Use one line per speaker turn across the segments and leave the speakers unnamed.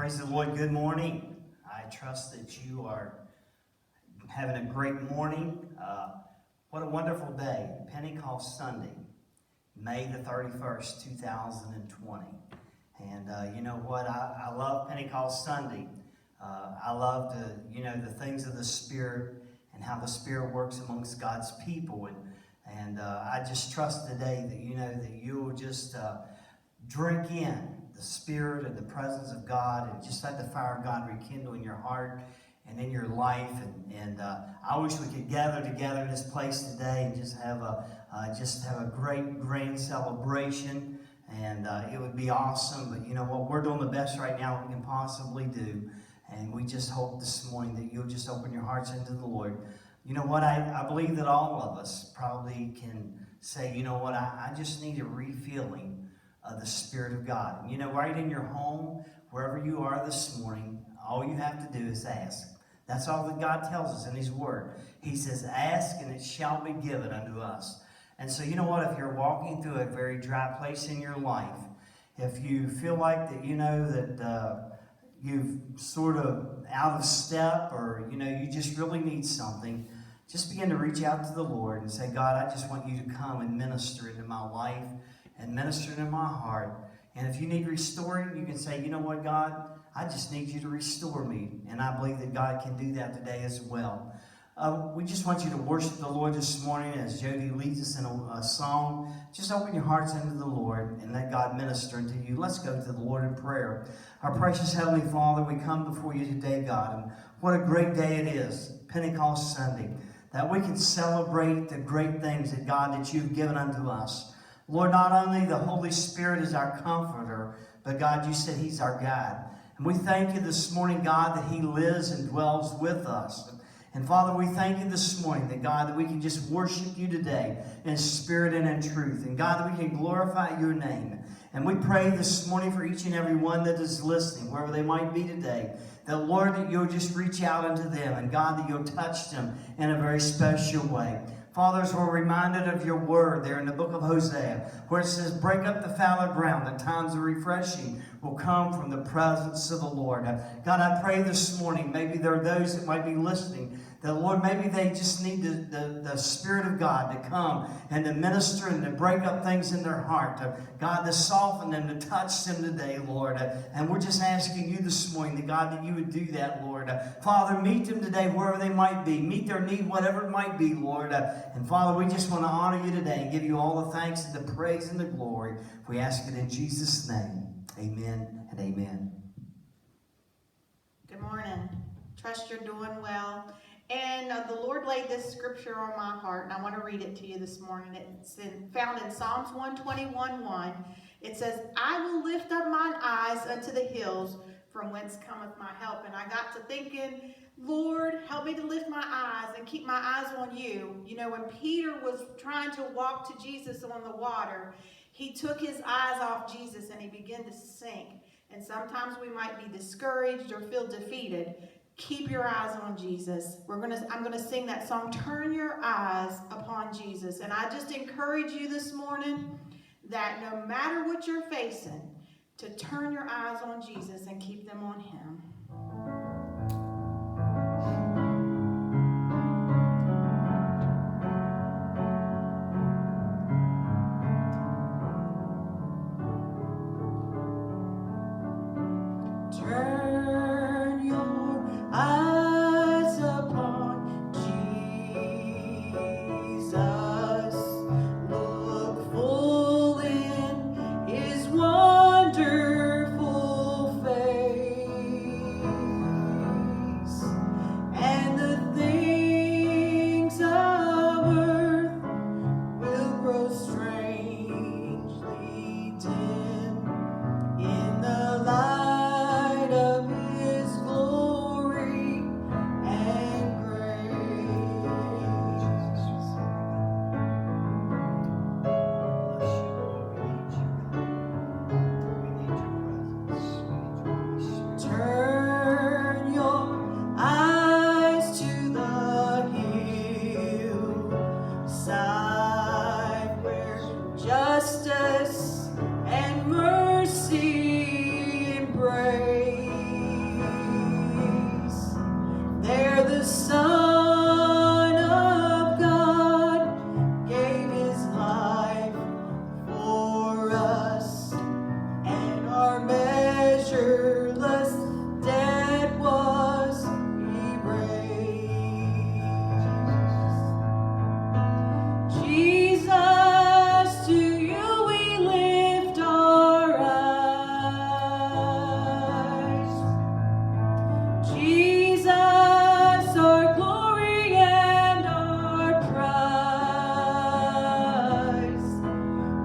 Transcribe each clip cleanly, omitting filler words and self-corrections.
Praise the Lord. Good morning. I trust that you are having a great morning. What a wonderful day. Pentecost Sunday, May the 31st, 2020. And you know what? I love Pentecost Sunday. I love the things of the Spirit and how the Spirit works amongst God's people. And I just trust today that that you will just drink in the Spirit and the presence of God, and just let the fire of God rekindle in your heart and in your life. And I wish we could gather together in this place today and just have a great grand celebration. And it would be awesome. But you know what? We're doing the best right now we can possibly do. And we just hope this morning that you'll just open your hearts into the Lord. You know what? I believe that all of us probably can say, you know what? I just need a refilling of the Spirit of God. And right in your home, wherever you are this morning, all you have to do is ask. That's all that God tells us in His Word. He says, ask and it shall be given unto us. And so you know what? If you're walking through a very dry place in your life, if you feel like that that you've sort of out of step, or you just really need something, just begin to reach out to the Lord and say, God, I just want you to come and minister into my life and minister into my heart. And if you need restoring, you can say, you know what, God, I just need you to restore me. And I believe that God can do that today as well. We just want you to worship the Lord this morning as Jody leads us in a song. Just open your hearts into the Lord and let God minister into you. Let's go to the Lord in prayer. Our precious Heavenly Father, we come before you today, God. And what a great day it is, Pentecost Sunday, that we can celebrate the great things that God that you've given unto us. Lord, not only the Holy Spirit is our comforter, but God, you said He's our guide. And we thank you this morning, God, that He lives and dwells with us. And Father, we thank you this morning that, God, that we can just worship you today in spirit and in truth. And God, that we can glorify your name. And we pray this morning for each and every one that is listening, wherever they might be today, that, Lord, that you'll just reach out unto them. And God, that you'll touch them in a very special way. Fathers, we're reminded of your word there in the book of Hosea, where it says, break up the fallow ground, that times of refreshing will come from the presence of the Lord. God, I pray this morning, maybe there are those that might be listening, that, Lord, maybe they just need the Spirit of God to come and to minister and to break up things in their heart. God, to soften them, to touch them today, Lord. And we're just asking you this morning, that God, that you would do that, Lord. Father, meet them today wherever they might be. Meet their need, whatever it might be, Lord. And Father, we just want to honor you today and give you all the thanks and the praise and the glory. We ask it in Jesus' name. Amen and amen.
Good morning. Trust you're doing well. And the Lord laid this scripture on my heart, and I want to read it to you this morning. It's found in Psalms 121:1. It says, I will lift up mine eyes unto the hills, from whence cometh my help. And I got to thinking, Lord, help me to lift my eyes and keep my eyes on you. When Peter was trying to walk to Jesus on the water, he took his eyes off Jesus and he began to sink. And sometimes we might be discouraged or feel defeated. Keep your eyes on Jesus. I'm gonna sing that song, Turn Your Eyes Upon Jesus. And I just encourage you this morning that no matter what you're facing, to turn your eyes on Jesus and keep them on Him.
Turn your eyes upon Jesus. Look full in His wonderful face. the Son of God gave his life for us, and our measureless debt was erased. Jesus, to you we lift our eyes. Jesus, our glory and our prize.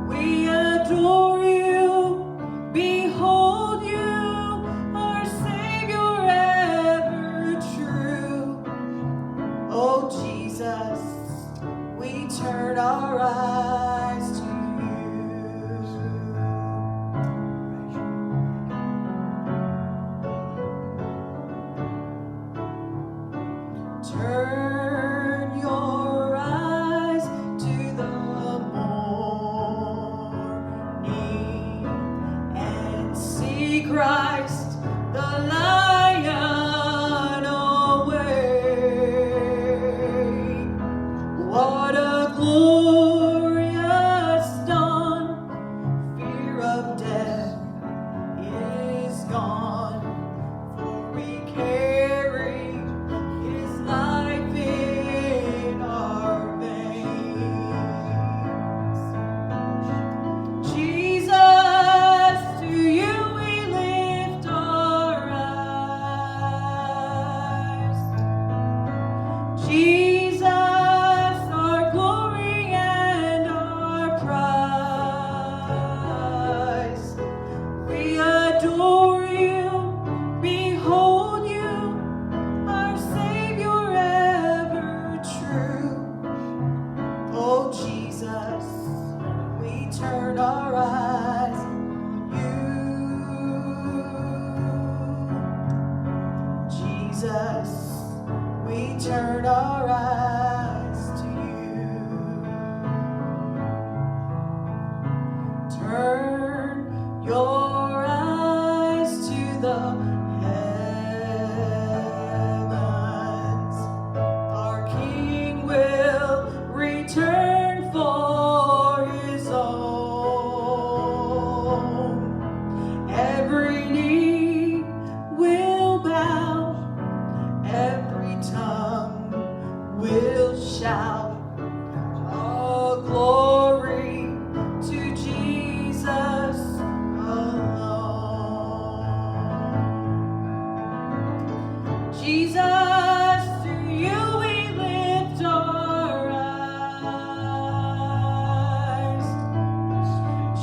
We adore you, behold you, our Savior ever true. Oh Jesus, we turn our eyes to you. Turn your eyes to the morning and see Christ, the Lion awake. What a glorious dawn! Fear of death is gone, for we carry his life in our veins. Jesus, to you we lift our eyes. Jesus, our glory and our prize. We adore you, behold you, our Savior ever true. Oh Jesus, we turn our eyes on you. Jesus, we turn our eyes to you. Turn your eyes to the heavens. Our King will return for his own. Every knee will bow, every tongue will shout, all glory to Jesus alone. Jesus, to you we lift our eyes.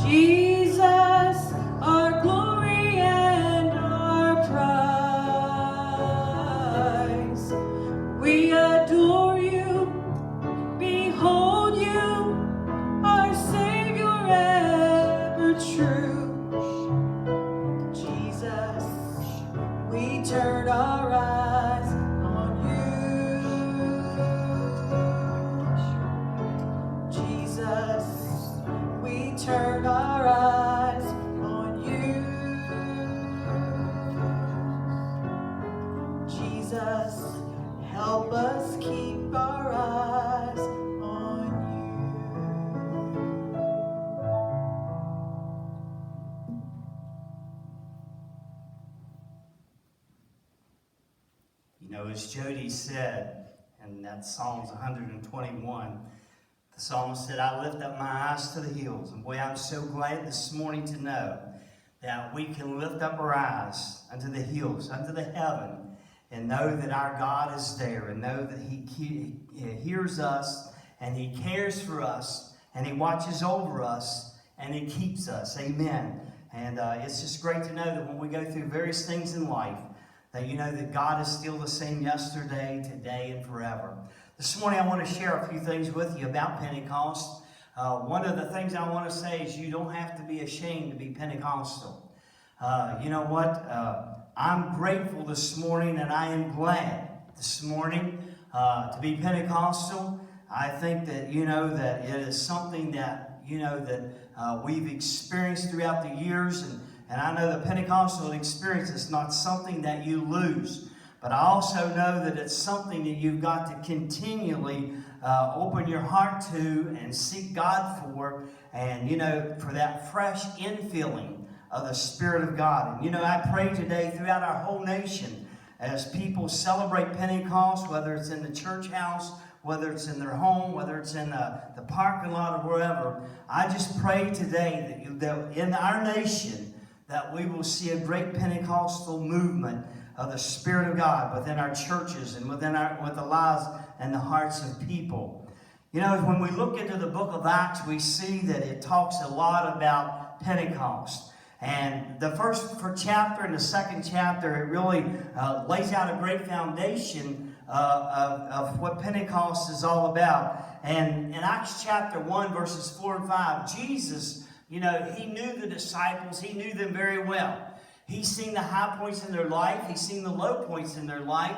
Jesus, our glory and our prize. We adore you, behold you, our Savior ever true. Jesus, we turn our eyes on you. Jesus, we turn our eyes on you. Jesus, help us keep our eyes on
You know, as Jody said, and that's Psalms 121, the psalmist said, I lift up my eyes to the hills. And boy, I'm so glad this morning to know that we can lift up our eyes unto the hills, unto the heaven, and know that our God is there, and know that He hears us, and He cares for us, and He watches over us, and He keeps us. Amen. And it's just great to know that when we go through various things in life, that you know that God is still the same yesterday, today, and forever. This morning I want to share a few things with you about Pentecost. One of the things I want to say is you don't have to be ashamed to be Pentecostal. You know what? I'm grateful this morning, and I am glad this morning to be Pentecostal. I think that, you know, that it is something that, you know, that we've experienced throughout the years. And I know the Pentecostal experience is not something that you lose. But I also know that it's something that you've got to continually open your heart to and seek God for, and, for that fresh infilling of the Spirit of God. And, I pray today throughout our whole nation as people celebrate Pentecost, whether it's in the church house, whether it's in their home, whether it's in the parking lot or wherever. I just pray today that in our nation that we will see a great Pentecostal movement of the Spirit of God within our churches and with the lives and the hearts of people. When we look into the book of Acts, we see that it talks a lot about Pentecost. And the first chapter and the second chapter, it really lays out a great foundation of what Pentecost is all about. And in Acts chapter 1, verses 4 and 5, Jesus, he knew the disciples. He knew them very well. He's seen the high points in their life. He's seen the low points in their life.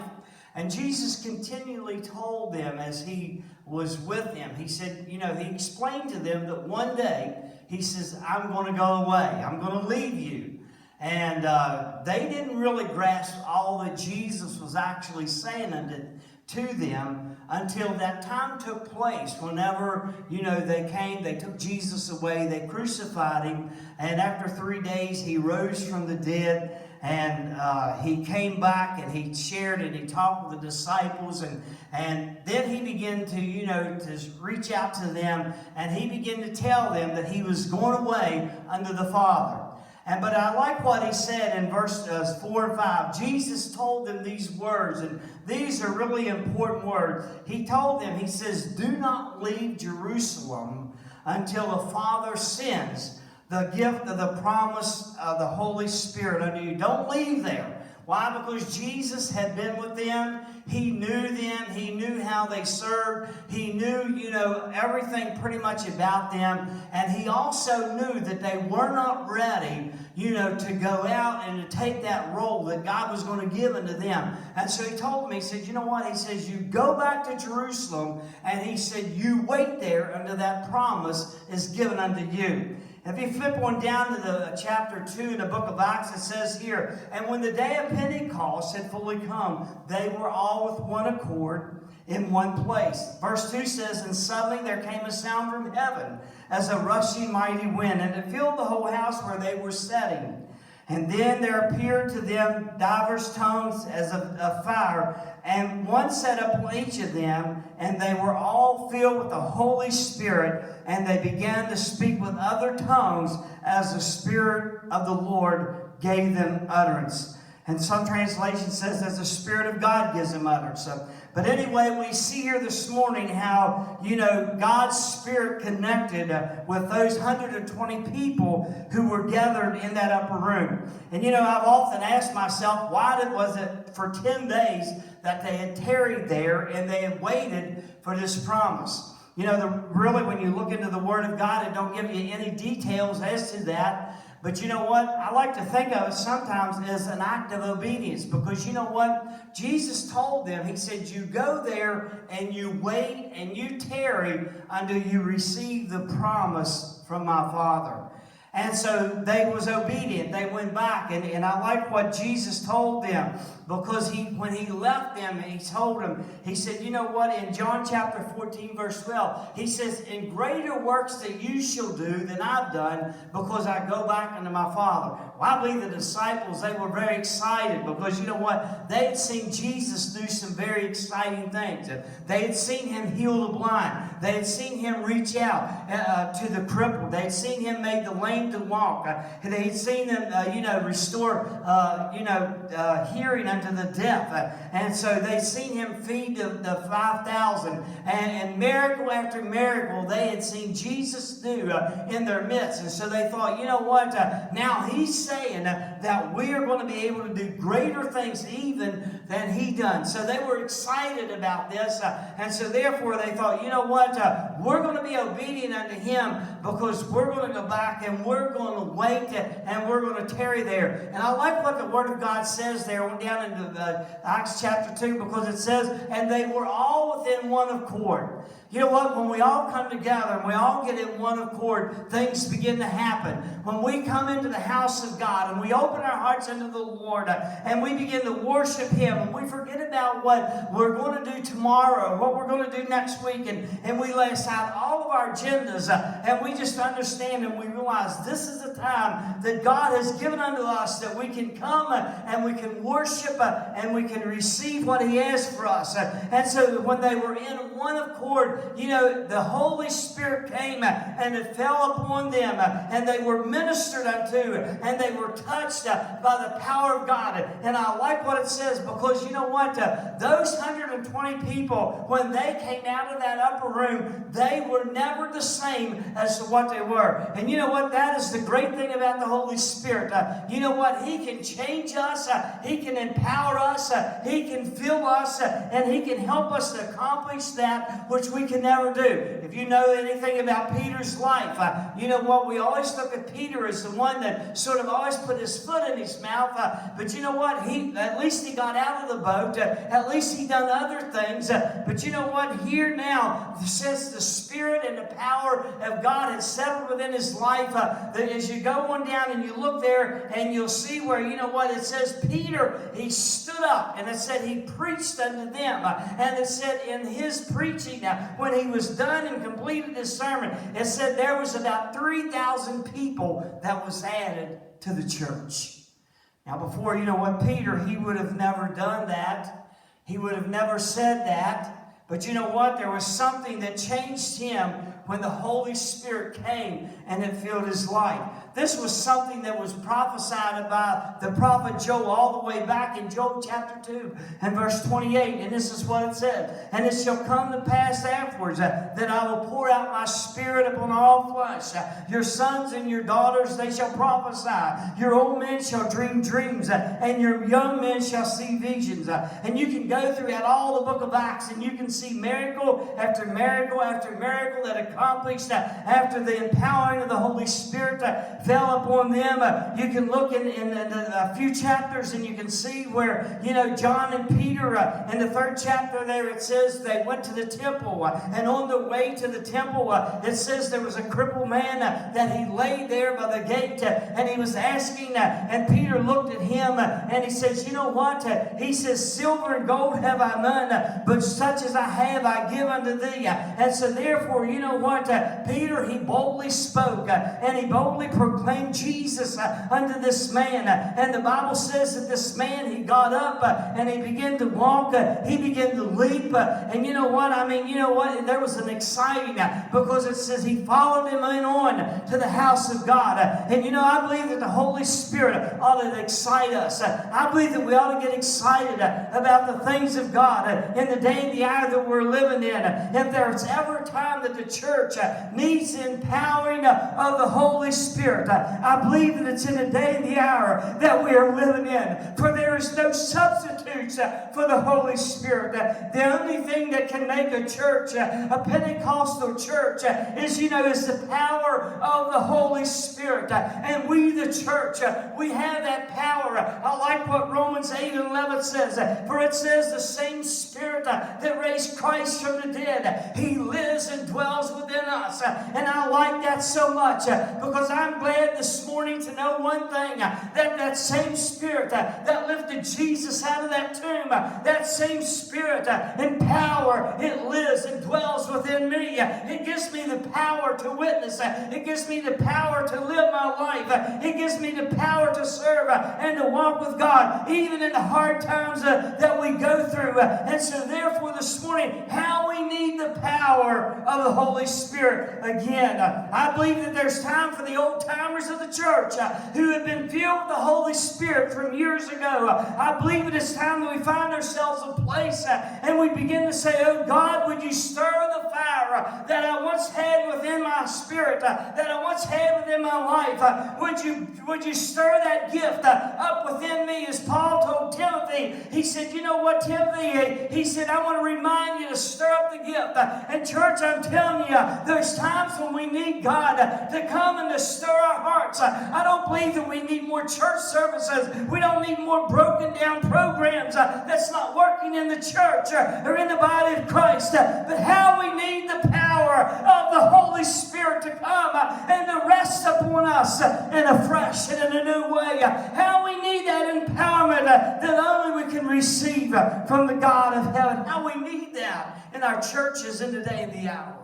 And Jesus continually told them as he was with them, he said, he explained to them that one day, he says, I'm going to go away. I'm going to leave you. And they didn't really grasp all that Jesus was actually saying to them until that time took place. Whenever, they came, they took Jesus away, they crucified him, and after 3 days he rose from the dead, and he came back and he shared and he talked with the disciples, and then he began to reach out to them, and he began to tell them that he was going away unto the Father. But I like what he said in verses 4 and 5. Jesus told them these words, and these are really important words. He told them, he says, do not leave Jerusalem until the Father sends the gift of the promise of the Holy Spirit unto you. Don't leave there. Why? Because Jesus had been with them. He knew them. He knew how they served. He knew, everything pretty much about them. And he also knew that they were not ready, to go out and to take that role that God was going to give unto them. And so he told me, he said, you know what? He says, you go back to Jerusalem. And he said, you wait there until that promise is given unto you. If you flip on down to the chapter 2 in the book of Acts, it says here, and when the day of Pentecost had fully come, they were all with one accord in one place. Verse 2 says, and suddenly there came a sound from heaven as a rushing mighty wind, and it filled the whole house where they were sitting. And then there appeared to them divers tongues as of fire, and one sat upon each of them, and they were all filled with the Holy Spirit, and they began to speak with other tongues as the Spirit of the Lord gave them utterance. And some translation says as the Spirit of God gives them utterance. But anyway, we see here this morning how, God's Spirit connected with those 120 people who were gathered in that upper room. And, I've often asked myself, why was it for 10 days that they had tarried there and they had waited for this promise? Really, when you look into the Word of God, it don't give you any details as to that. But you know what? I like to think of it sometimes as an act of obedience, because you know what? Jesus told them, he said, you go there and you wait and you tarry until you receive the promise from my Father. And so they was obedient. They went back. And I like what Jesus told them, because when he left them, he told them, he said, you know what? In John chapter 14, verse 12, he says, in greater works that you shall do than I've done, because I go back unto my Father. Well, I believe the disciples, they were very excited, because you know what? They had seen Jesus do some very exciting things. They had seen him heal the blind. They had seen him reach out to the crippled. They had seen him make the lame to walk. They had seen them, restore, hearing unto the deaf. And so they'd seen him feed the 5,000. And miracle after miracle, they had seen Jesus do in their midst. And so they thought, you know what? Now he's saying that we are going to be able to do greater things even than he done. So they were excited about this. And so therefore they thought, you know what? We're going to be obedient unto him, because we're going to go back and we're going to wait and we're going to tarry there. And I like what the Word of God says there down into Acts chapter 2, because it says, and they were all within one accord. You know what? When we all come together and we all get in one accord, things begin to happen. When we come into the house of God and we open our hearts unto the Lord and we begin to worship Him and we forget about what we're going to do tomorrow, what we're going to do next week, and we lay aside all of our agendas and we just understand and we realize this is the time that God has given unto us that we can come and we can worship and we can receive what He has for us. And so when they were in one accord, you know, the Holy Spirit came and it fell upon them and they were ministered unto and they were touched by the power of God. And I like what it says because you know what? Those 120 people, when they came out of that upper room, they were never the same as to what they were. And you know what? That is the great thing about the Holy Spirit. You know what? He can change us. He can empower us. He can fill us. And He can help us to accomplish that which we can never do. If you know anything about Peter's life, you know what? We always look at Peter as the one that sort of always put his foot in his mouth. But you know what? At least he got out of the boat. At least he done other things. But you know what? Here now, since the Spirit and the power of God has settled within his life, that as you go on down and you look there and you'll see where, you know what? It says Peter, he stood up and it said he preached unto them. And it said in his preaching, when he was done and completed his sermon, it said there was about 3,000 people that was added to the church. Now before, you know what, Peter, he would have never done that. He would have never said that. But you know what? There was something that changed him when the Holy Spirit came and it filled his life. This was something that was prophesied by the prophet Joel all the way back in Joel chapter 2 and verse 28. And this is what it said. And it shall come to pass afterwards that I will pour out my Spirit upon all flesh. Your sons and your daughters, they shall prophesy. Your old men shall dream dreams. And your young men shall see visions. And you can go throughout all the book of Acts and you can see miracle after miracle after miracle that accomplished after the empowering of the Holy Spirit fell upon them. You can look in a few chapters and you can see where, you know, John and Peter, in the 3rd chapter there, it says they went to the temple. And on the way to the temple, it says there was a crippled man that he laid there by the gate. And he was asking, and Peter looked at him and he says, you know what? He says, silver and gold have I none, but such as I have I give unto thee. And so therefore, you know what? Peter, he boldly spoke and he boldly proclaimed Jesus unto this man. And the Bible says that this man, he got up and he began to walk. He began to leap. And you know what? I mean, you know what? There was an exciting because it says he followed him on to the house of God. And you know, I believe that the Holy Spirit ought to excite us. I believe that we ought to get excited about the things of God in the day and the hour that we're living in. If there's ever a time that the church needs the empowering of the Holy Spirit, I believe that it's in the day and the hour that we are living in. For there is no substitutes for the Holy Spirit. The only thing that can make a church, a Pentecostal church, is the power of the Holy Spirit. And we, the church, we have that power. I like what Romans 8:11 says. For it says the same Spirit that raised Christ from the dead, He lives and dwells within us. And I like that so much because I'm glad this morning to know one thing, that same Spirit that lifted Jesus out of that tomb, that same Spirit and power, it lives and dwells within me. It gives me the power to witness. It gives me the power to live my life. It gives me the power to serve and to walk with God, even in the hard times that we go through. And so therefore this morning, how we need the power of the Holy Spirit again. I believe that there's time for the old timers of the church who have been filled with the Holy Spirit from years ago. I believe it is time that we find ourselves a place and we begin to say, oh God, would you stir the fire that I once had within my spirit, that I once had within my life. Would you stir that gift up within me, as Paul told Timothy. He said, you know what, Timothy? He said, I want to remind you to stir up the gift. And church, I'm telling you, there's times when we need God to come and to stir our hearts. I don't believe that we need more church services. We don't need need more broken down programs that's not working in the church or in the body of Christ, but how we need the power of the Holy Spirit to come and to rest upon us in a fresh and in a new way. How we need that empowerment that only we can receive from the God of heaven. How we need that in our churches in the day and the hour.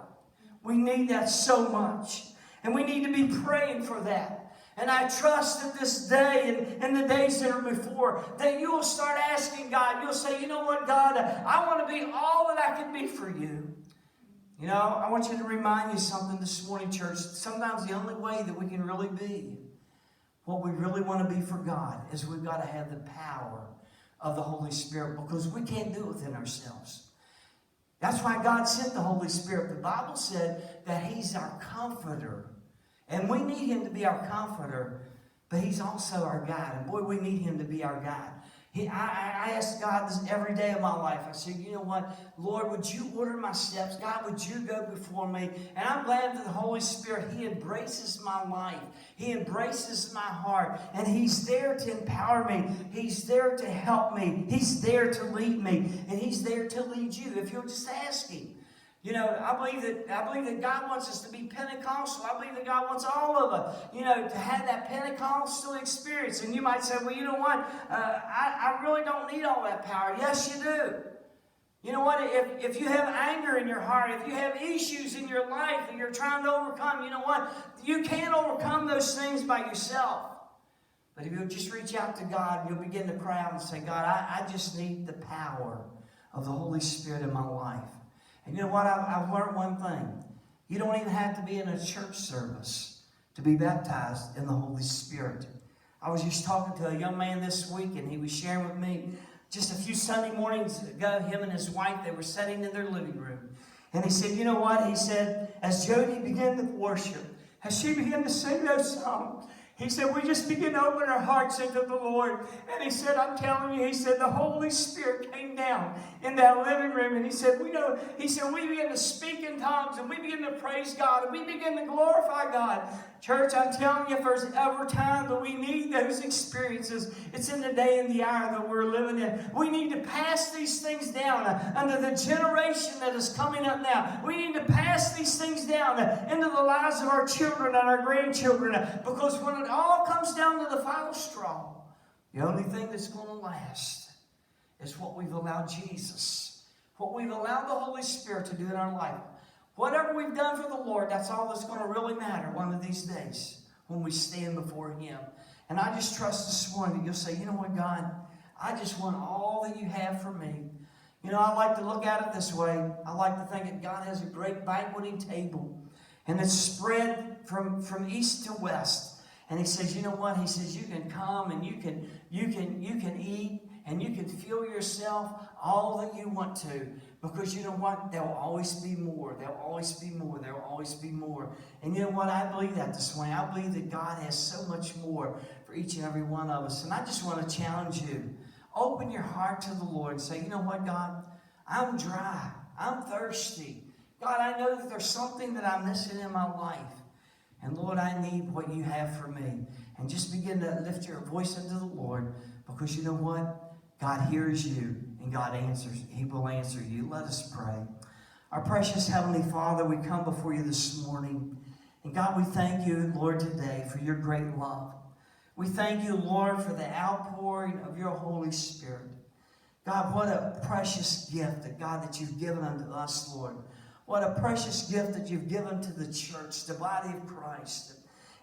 We need that so much. And we need to be praying for that. And I trust that this day and the days that are before, that you will start asking God. You'll say, you know what, God, I want to be all that I can be for you. You know, I want you to remind you something this morning, church. Sometimes the only way that we can really be what we really want to be for God is we've got to have the power of the Holy Spirit, because we can't do it within ourselves. That's why God sent the Holy Spirit. The Bible said that He's our comforter. And we need Him to be our comforter, but He's also our guide. And boy, we need Him to be our guide. I ask God this every day of my life. I say, you know what? Lord, would you order my steps? God, would you go before me? And I'm glad that the Holy Spirit, He embraces my life. He embraces my heart. And He's there to empower me. He's there to help me. He's there to lead me. And He's there to lead you if you'll just ask Him. You know, I believe that God wants us to be Pentecostal. I believe that God wants all of us, you know, to have that Pentecostal experience. And you might say, well, you know what? I really don't need all that power. Yes, you do. You know what? If you have anger in your heart, if you have issues in your life that you're trying to overcome, you know what? You can't overcome those things by yourself. But if you'll just reach out to God, you'll begin to cry out and say, God, I just need the power of the Holy Spirit in my life. And you know what? I've learned one thing. You don't even have to be in a church service to be baptized in the Holy Spirit. I was just talking to a young man this week, and he was sharing with me just a few Sunday mornings ago, him and his wife, they were sitting in their living room. And he said, you know what? He said, as Jody began to worship, as she began to sing those songs, he said, we just began to open our hearts into the Lord. And he said, I'm telling you, he said, the Holy Spirit came down in that living room. And he said, we began to speak in tongues, and we began to praise God, and we began to glorify God. Church, I'm telling you, if there's ever time that we need those experiences, it's in the day and the hour that we're living in. We need to pass these things down under the generation that is coming up now. We need to pass these things down into the lives of our children and our grandchildren, because when it all comes down to the final straw, the only thing that's going to last is what we've allowed Jesus, what we've allowed the Holy Spirit to do in our life. Whatever we've done for the Lord, that's all that's going to really matter one of these days when we stand before Him. And I just trust this morning that you'll say, you know what, God, I just want all that you have for me. You know, I like to look at it this way. I like to think that God has a great banqueting table, and it's spread from east to west. And He says, you know what? He says, you can come and you can eat, and you can feel yourself all that you want to. Because you know what? There will always be more. There will always be more. There will always be more. And you know what? I believe that this morning. I believe that God has so much more for each and every one of us. And I just want to challenge you. Open your heart to the Lord and say, you know what, God? I'm dry. I'm thirsty. God, I know that there's something that I'm missing in my life. And Lord, I need what you have for me. And just begin to lift your voice into the Lord, because you know what? God hears you, and God answers. He will answer you. Let us pray. Our precious Heavenly Father, we come before you this morning. And God, we thank you, Lord, today for your great love. We thank you, Lord, for the outpouring of your Holy Spirit. God, what a precious gift that, God, that you've given unto us, Lord. What a precious gift that you've given to the church, the body of Christ.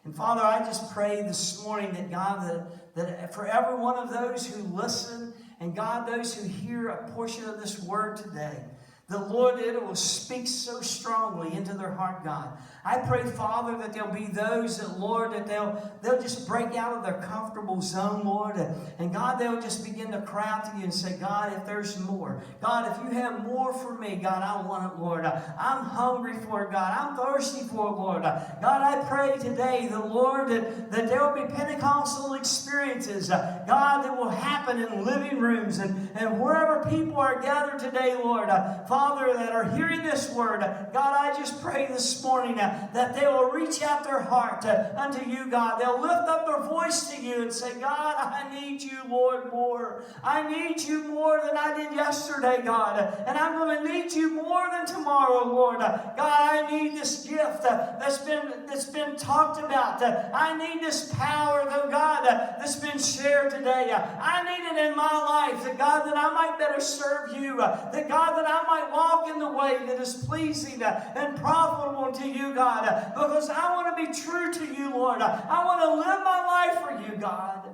And Father, I just pray this morning that, God, that for every one of those who listen, and God, those who hear a portion of this word today, the Lord, it will speak so strongly into their heart, God. I pray, Father, that there'll be those that, Lord, that they'll just break out of their comfortable zone, Lord. And God, they'll just begin to cry out to you and say, God, if there's more. God, if you have more for me, God, I want it, Lord. I'm hungry for it, God. I'm thirsty for it, Lord. God, I pray today, the Lord, that there will be Pentecostal experiences, God, that will happen in living rooms and wherever people are gathered today, Lord. Father, Father, that are hearing this word, God, I just pray this morning that they will reach out their heart unto you, God. They'll lift up their voice to you and say, God, I need you, Lord, more. I need you more than I did yesterday, God. And I'm going to need you more than tomorrow, Lord. God, I need this gift that's been talked about. I need this power, though, God, that's been shared today. I need it in my life, that God, that I might better serve you, that God, that I might walk in the way that is pleasing and profitable to you, God, because I want to be true to you, Lord. I want to live my life for you, God.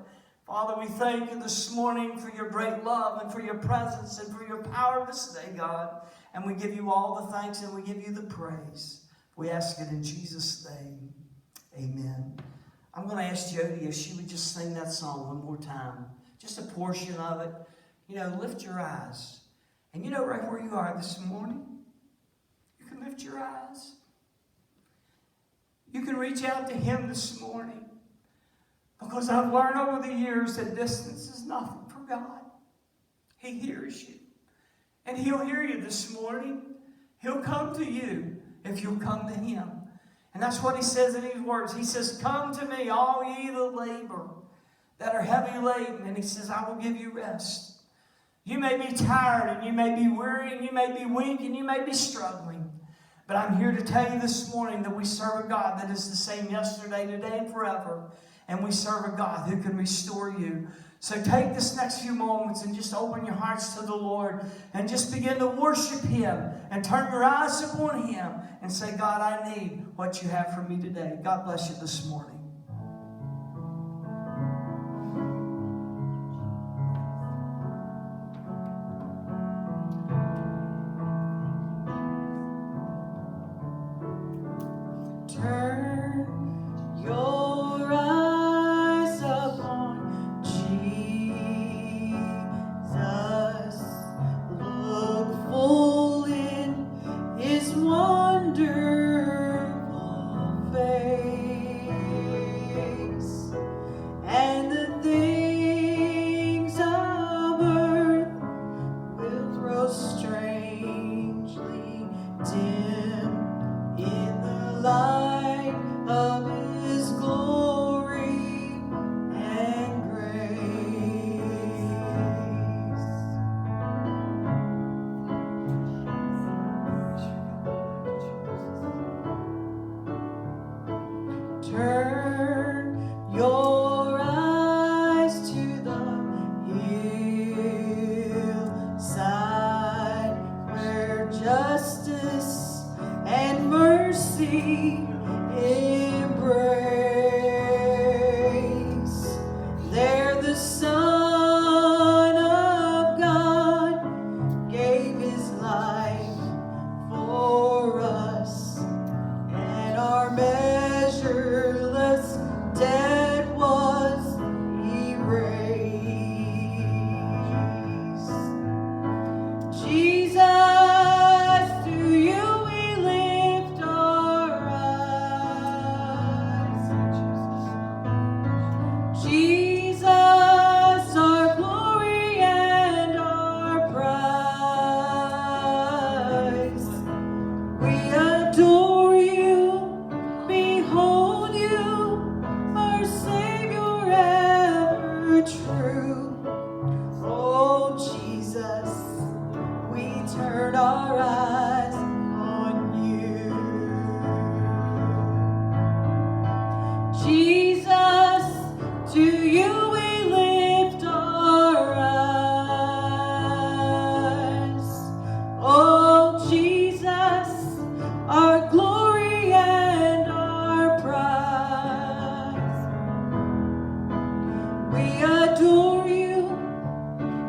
Father, we thank you this morning for your great love and for your presence and for your power this day, God. And we give you all the thanks and we give you the praise. We ask it in Jesus' name. Amen. I'm going to ask Jody if she would just sing that song one more time. Just a portion of it. You know, lift your eyes. And you know right where you are this morning, you can lift your eyes. You can reach out to Him this morning. Because I've learned over the years that distance is nothing for God. He hears you. And He'll hear you this morning. He'll come to you if you'll come to Him. And that's what He says in His words. He says, come to me, all ye that labor, that are heavy laden. And He says, I will give you rest. You may be tired, and you may be weary, and you may be weak, and you may be struggling. But I'm here to tell you this morning that we serve a God that is the same yesterday, today, and forever. And we serve a God who can restore you. So take this next few moments and just open your hearts to the Lord and just begin to worship Him and turn your eyes upon Him and say, God, I need what you have for me today. God bless you this morning.
Turn your eyes upon Jesus. Look full in His wonderful face, and the things of earth will grow strangely dim in the light of His glory and grace. Turn your eyes to the hillside where justice and mercy embrace. There the Son of God gave His life for us, and our measureless debt was erased. Jesus, to you we lift our eyes. Jesus, our glory and our prize. We adore you, behold you, our Savior ever true. Oh Jesus, we turn our eyes on you. Jesus, to you we lift our eyes. Oh Jesus, our glory and our prize. We adore you,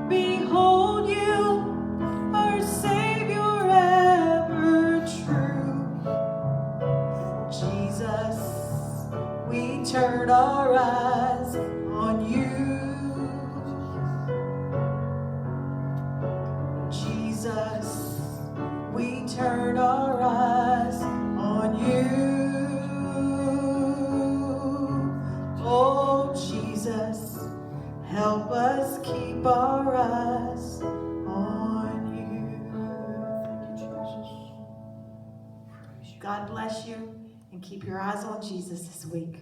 behold you, our Savior ever true. Jesus, we turn our eyes on you. Jesus, we turn our eyes on you. Oh Jesus, help us keep our eyes on you.
God bless you, and keep your eyes on Jesus this week.